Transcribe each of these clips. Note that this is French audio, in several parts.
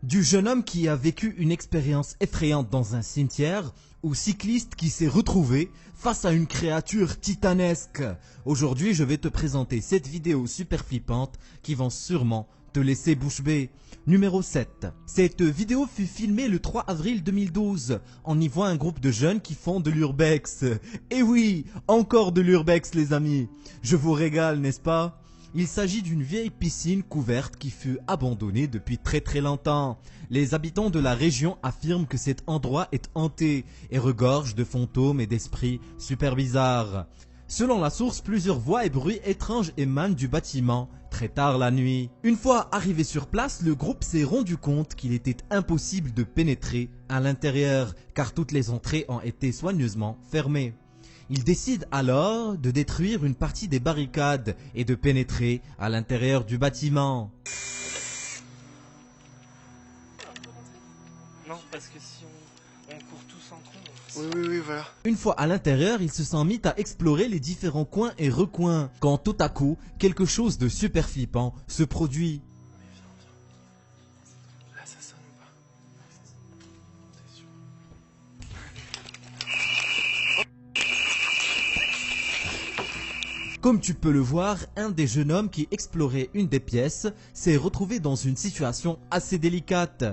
Du jeune homme qui a vécu une expérience effrayante dans un cimetière, au cycliste qui s'est retrouvé face à une créature titanesque. Aujourd'hui, je vais te présenter cette vidéo super flippante qui vont sûrement te laisser bouche bée. Numéro 7. Cette vidéo fut filmée le 3 avril 2012. On y voit un groupe de jeunes qui font de l'urbex. Et oui, encore de l'urbex les amis. Je vous régale, n'est-ce pas ? Il s'agit d'une vieille piscine couverte qui fut abandonnée depuis très longtemps. Les habitants de la région affirment que cet endroit est hanté et regorge de fantômes et d'esprits super bizarres. Selon la source, plusieurs voix et bruits étranges émanent du bâtiment très tard la nuit. Une fois arrivé sur place, le groupe s'est rendu compte qu'il était impossible de pénétrer à l'intérieur car toutes les entrées ont été soigneusement fermées. Ils décident alors de détruire une partie des barricades et de pénétrer à l'intérieur du bâtiment. Non, parce que si on court tous en tronc... Oui, voilà. Une fois à l'intérieur, ils se sont mis à explorer les différents coins et recoins, quand tout à coup, quelque chose de super flippant se produit. Là, ça sonne ou pas? T'es sûr? Comme tu peux le voir, un des jeunes hommes qui explorait une des pièces s'est retrouvé dans une situation assez délicate.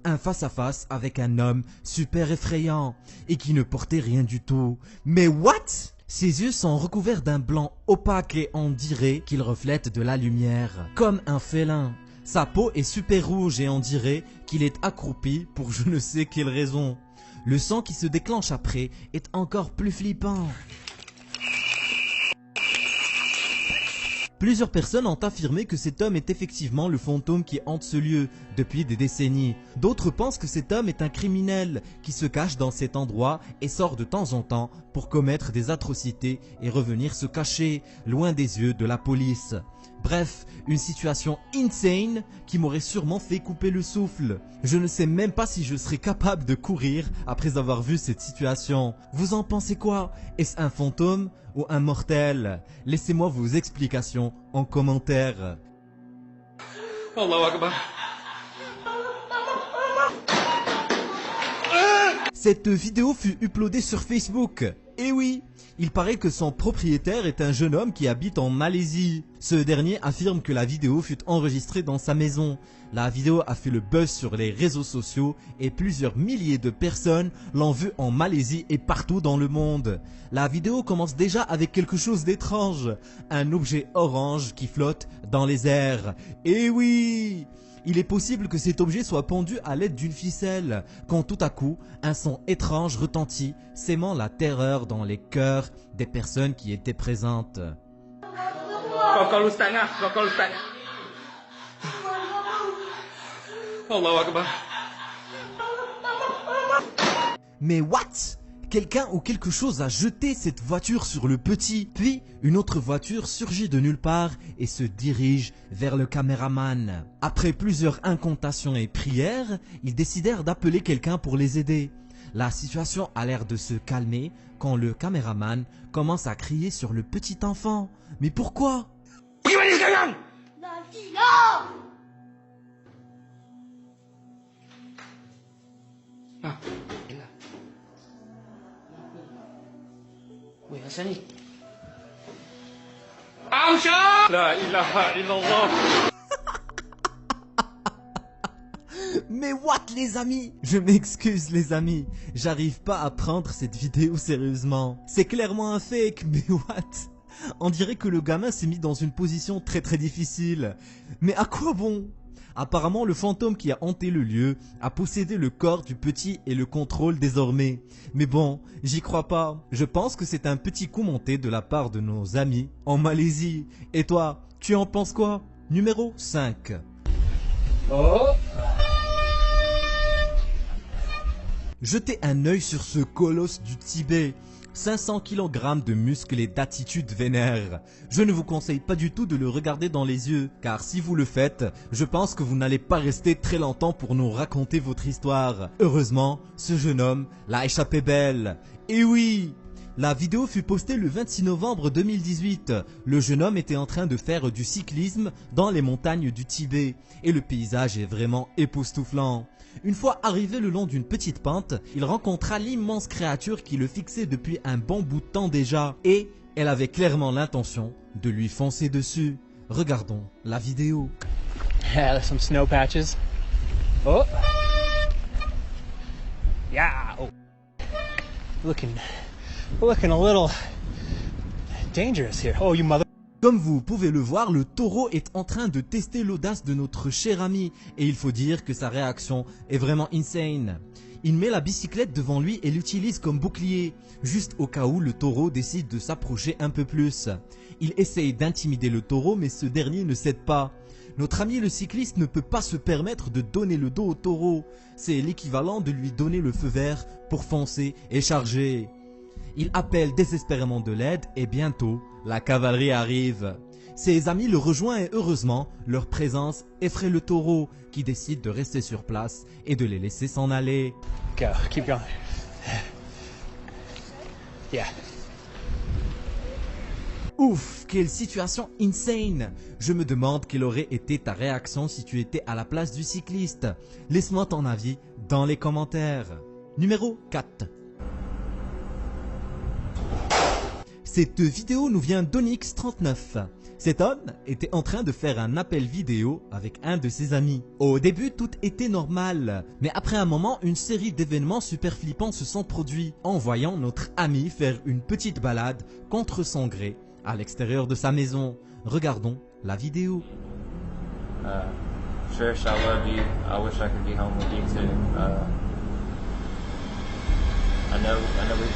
Un face-à-face avec un homme super effrayant et qui ne portait rien du tout. Mais what? Ses yeux sont recouverts d'un blanc opaque et on dirait qu'il reflète de la lumière, comme un félin. Sa peau est super rouge et on dirait qu'il est accroupi pour je ne sais quelle raison. Le sang qui se déclenche après est encore plus flippant. Plusieurs personnes ont affirmé que cet homme est effectivement le fantôme qui hante ce lieu depuis des décennies. D'autres pensent que cet homme est un criminel qui se cache dans cet endroit et sort de temps en temps pour commettre des atrocités et revenir se cacher loin des yeux de la police. Bref, une situation insane qui m'aurait sûrement fait couper le souffle. Je ne sais même pas si je serais capable de courir après avoir vu cette situation. Vous en pensez quoi? Est-ce un fantôme ou un mortel? Laissez-moi vos explications en commentaire. Allahu Akbar. Cette vidéo fut uploadée sur Facebook. Et oui, il paraît que son propriétaire est un jeune homme qui habite en Malaisie. Ce dernier affirme que la vidéo fut enregistrée dans sa maison. La vidéo a fait le buzz sur les réseaux sociaux et plusieurs milliers de personnes l'ont vue en Malaisie et partout dans le monde. La vidéo commence déjà avec quelque chose d'étrange. Un objet orange qui flotte dans les airs. Et oui! Il est possible que cet objet soit pendu à l'aide d'une ficelle, quand tout à coup, un son étrange retentit, sémant la terreur dans les cœurs des personnes qui étaient présentes. Allahu Akbar. Mais what? Quelqu'un ou quelque chose a jeté cette voiture sur le petit, puis une autre voiture surgit de nulle part et se dirige vers le caméraman. Après plusieurs incantations et prières, ils décidèrent d'appeler quelqu'un pour les aider. La situation a l'air de se calmer quand le caméraman commence à crier sur le petit enfant. Mais pourquoi? Ah, là. Oui, Hassani. Amcha! La ilaha illallah. Mais what les amis? Je m'excuse les amis, j'arrive pas à prendre cette vidéo sérieusement. C'est clairement un fake, mais what? On dirait que le gamin s'est mis dans une position très difficile. Mais à quoi bon? Apparemment le fantôme qui a hanté le lieu a possédé le corps du petit et le contrôle désormais. Mais bon, j'y crois pas. Je pense que c'est un petit coup monté de la part de nos amis en Malaisie. Et toi, tu en penses quoi? Numéro 5. Oh! Jetez un œil sur ce colosse du Tibet. 500 kg de muscles et d'attitude vénère. Je ne vous conseille pas du tout de le regarder dans les yeux, car si vous le faites, je pense que vous n'allez pas rester très longtemps pour nous raconter votre histoire. Heureusement, ce jeune homme l'a échappé belle. Et oui, La vidéo fut postée le 26 novembre 2018. Le jeune homme était en train de faire du cyclisme dans les montagnes du Tibet et le paysage est vraiment époustouflant. Une fois arrivé le long d'une petite pente, il rencontra l'immense créature qui le fixait depuis un bon bout de temps déjà et elle avait clairement l'intention de lui foncer dessus. Regardons la vidéo. Yeah, there's some snow patches. Oh. Yeah. Oh. Looking a little dangerous here. Oh, you mother. Comme vous pouvez le voir, le taureau est en train de tester l'audace de notre cher ami et il faut dire que sa réaction est vraiment insane. Il met la bicyclette devant lui et l'utilise comme bouclier, juste au cas où le taureau décide de s'approcher un peu plus. Il essaye d'intimider le taureau mais ce dernier ne cède pas. Notre ami le cycliste ne peut pas se permettre de donner le dos au taureau. C'est l'équivalent de lui donner le feu vert pour foncer et charger. Il appelle désespérément de l'aide et bientôt, la cavalerie arrive. Ses amis le rejoignent et heureusement, leur présence effraie le taureau qui décide de rester sur place et de les laisser s'en aller. Go, keep going. Yeah. Ouf, quelle situation insane! Je me demande quelle aurait été ta réaction si tu étais à la place du cycliste. Laisse-moi ton avis dans les commentaires. Numéro 4. Cette vidéo nous vient d'Onyx39. Cet homme était en train de faire un appel vidéo avec un de ses amis. Au début, tout était normal, mais après un moment, une série d'événements super flippants se sont produits en voyant notre ami faire une petite balade contre son gré à l'extérieur de sa maison. Regardons la vidéo. Trish, I love you. I wish I could be home with you too. I know we.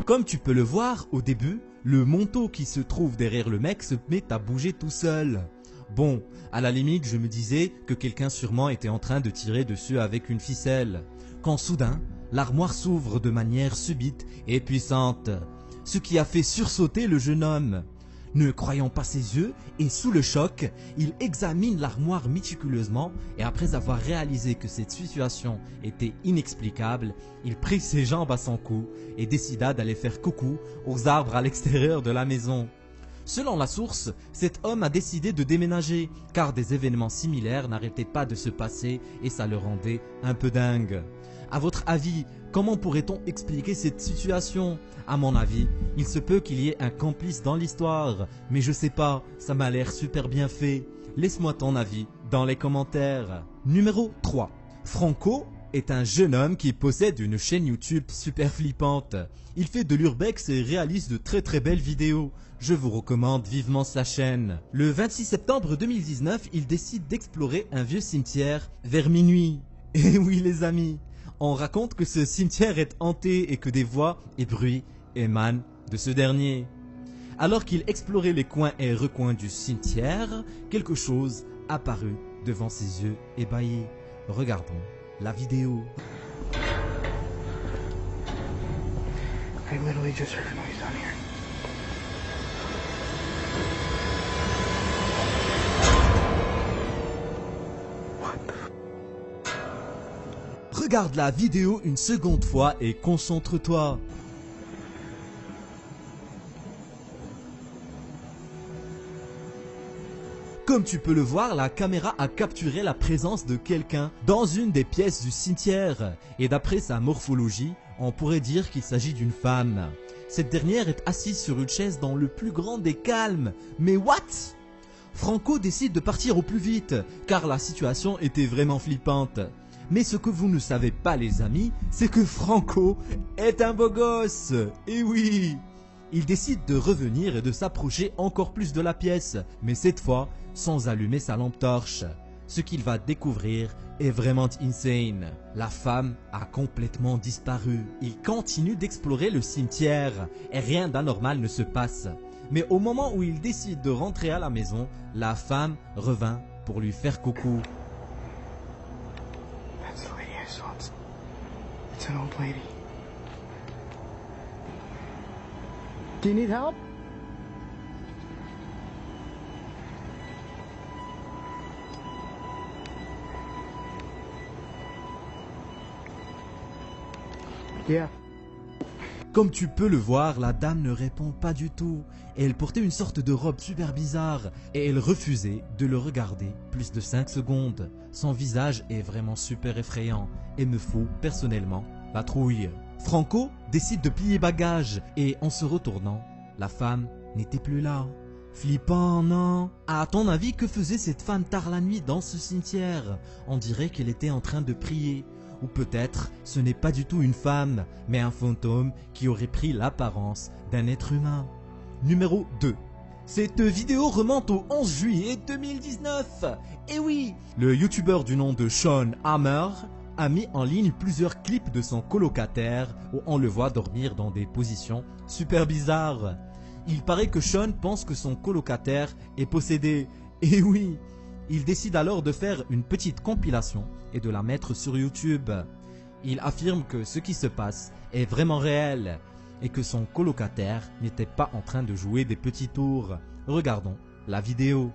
Comme tu peux le voir, au début, le manteau qui se trouve derrière le mec se met à bouger tout seul. Bon, à la limite, je me disais que quelqu'un sûrement était en train de tirer dessus avec une ficelle. Quand soudain, l'armoire s'ouvre de manière subite et puissante, ce qui a fait sursauter le jeune homme. Ne croyant pas ses yeux et sous le choc, il examine l'armoire méticuleusement et après avoir réalisé que cette situation était inexplicable, il prit ses jambes à son cou et décida d'aller faire coucou aux arbres à l'extérieur de la maison. Selon la source, cet homme a décidé de déménager car des événements similaires n'arrêtaient pas de se passer et ça le rendait un peu dingue. À votre avis, comment pourrait-on expliquer cette situation? À mon avis, il se peut qu'il y ait un complice dans l'histoire, mais je sais pas, ça m'a l'air super bien fait. Laisse-moi ton avis dans les commentaires. Numéro 3. Franco est un jeune homme qui possède une chaîne YouTube super flippante. Il fait de l'urbex et réalise de très belles vidéos. Je vous recommande vivement sa chaîne. Le 26 septembre 2019, il décide d'explorer un vieux cimetière vers minuit. Et oui les amis, on raconte que ce cimetière est hanté et que des voix et bruits émanent de ce dernier. Alors qu'il explorait les coins et recoins du cimetière, quelque chose apparut devant ses yeux ébahis. Regardons la vidéo. I literally just heard a noise down here. Regarde la vidéo une seconde fois et concentre-toi. Comme tu peux le voir, la caméra a capturé la présence de quelqu'un dans une des pièces du cimetière. Et d'après sa morphologie, on pourrait dire qu'il s'agit d'une femme. Cette dernière est assise sur une chaise dans le plus grand des calmes. Mais what? Franco décide de partir au plus vite, car la situation était vraiment flippante. Mais ce que vous ne savez pas les amis, c'est que Franco est un beau gosse. Et oui! Il décide de revenir et de s'approcher encore plus de la pièce, mais cette fois sans allumer sa lampe torche. Ce qu'il va découvrir est vraiment insane. La femme a complètement disparu. Il continue d'explorer le cimetière et rien d'anormal ne se passe. Mais au moment où il décide de rentrer à la maison, la femme revint pour lui faire coucou. That's the lady I saw. It's an old lady. Do you need help? Yeah. Comme tu peux le voir, la dame ne répond pas du tout. Et elle portait une sorte de robe super bizarre. Et elle refusait de le regarder plus de 5 secondes. Son visage est vraiment super effrayant. Et me fout personnellement la trouille. Franco décide de plier bagages. Et en se retournant, la femme n'était plus là. Flippant, non? À ton avis, que faisait cette femme tard la nuit dans ce cimetière? On dirait qu'elle était en train de prier. Ou peut-être ce n'est pas du tout une femme, mais un fantôme qui aurait pris l'apparence d'un être humain. Numéro 2. Cette vidéo remonte au 11 juillet 2019. Et oui, le youtubeur du nom de Sean Hammer a mis en ligne plusieurs clips de son colocataire où on le voit dormir dans des positions super bizarres. Il paraît que Sean pense que son colocataire est possédé. Et oui, il décide alors de faire une petite compilation et de la mettre sur YouTube. Il affirme que ce qui se passe est vraiment réel et que son colocataire n'était pas en train de jouer des petits tours. Regardons la vidéo.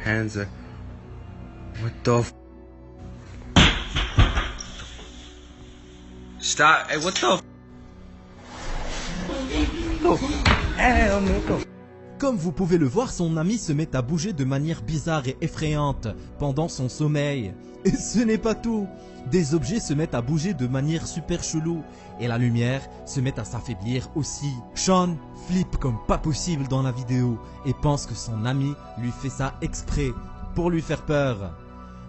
Hands up. What the f? Stop. Hey, what the f? No. Hell no. Comme vous pouvez le voir, son ami se met à bouger de manière bizarre et effrayante pendant son sommeil. Et ce n'est pas tout. Des objets se mettent à bouger de manière super chelou et la lumière se met à s'affaiblir aussi. Sean flippe comme pas possible dans la vidéo et pense que son ami lui fait ça exprès pour lui faire peur.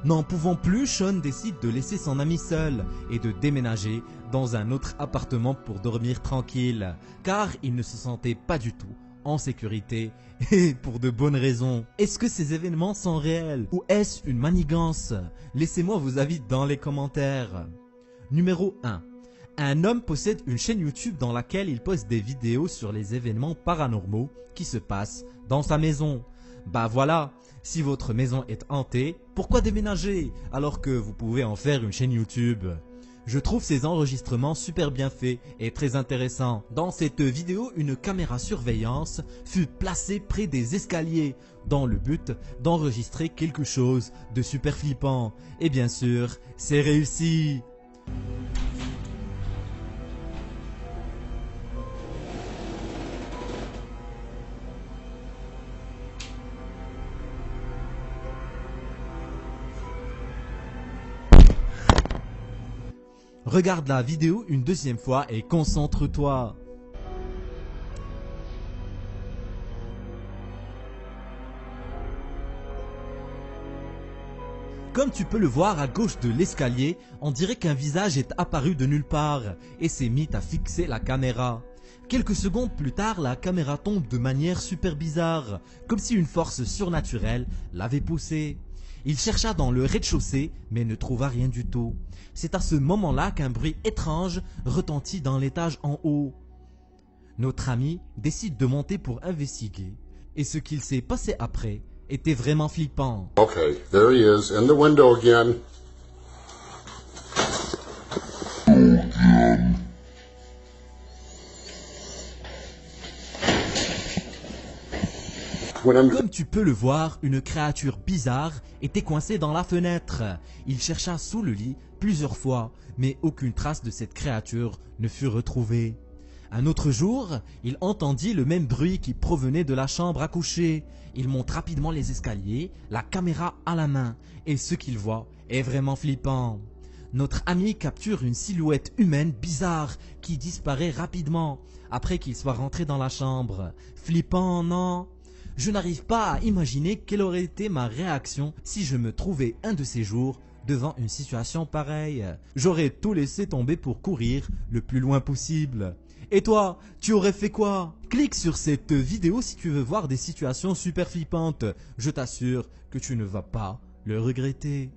N'en pouvant plus, Sean décide de laisser son ami seul et de déménager dans un autre appartement pour dormir tranquille, car il ne se sentait pas du tout en sécurité et pour de bonnes raisons. Est-ce que ces événements sont réels ou est-ce une manigance? Laissez-moi vos avis dans les commentaires. Numéro 1. Un homme possède une chaîne YouTube dans laquelle il poste des vidéos sur les événements paranormaux qui se passent dans sa maison. Bah voilà, si votre maison est hantée, pourquoi déménager alors que vous pouvez en faire une chaîne YouTube? Je trouve ces enregistrements super bien faits et très intéressants. Dans cette vidéo, une caméra surveillance fut placée près des escaliers dans le but d'enregistrer quelque chose de super flippant. Et bien sûr, c'est réussi. Regarde la vidéo une deuxième fois et concentre-toi. Comme tu peux le voir à gauche de l'escalier, on dirait qu'un visage est apparu de nulle part et s'est mis à fixer la caméra. Quelques secondes plus tard, la caméra tombe de manière super bizarre, comme si une force surnaturelle l'avait poussé. Il chercha dans le rez-de-chaussée, mais ne trouva rien du tout. C'est à ce moment-là qu'un bruit étrange retentit dans l'étage en haut. Notre ami décide de monter pour investiguer, et ce qu'il s'est passé après était vraiment flippant. Okay, there he is, in the window again. Comme tu peux le voir, une créature bizarre était coincée dans la fenêtre. Il chercha sous le lit plusieurs fois, mais aucune trace de cette créature ne fut retrouvée. Un autre jour, il entendit le même bruit qui provenait de la chambre à coucher. Il monte rapidement les escaliers, la caméra à la main, et ce qu'il voit est vraiment flippant. Notre ami capture une silhouette humaine bizarre qui disparaît rapidement après qu'il soit rentré dans la chambre. Flippant, non ? Je n'arrive pas à imaginer quelle aurait été ma réaction si je me trouvais un de ces jours devant une situation pareille. J'aurais tout laissé tomber pour courir le plus loin possible. Et toi, tu aurais fait quoi? Clique sur cette vidéo si tu veux voir des situations super flippantes. Je t'assure que tu ne vas pas le regretter.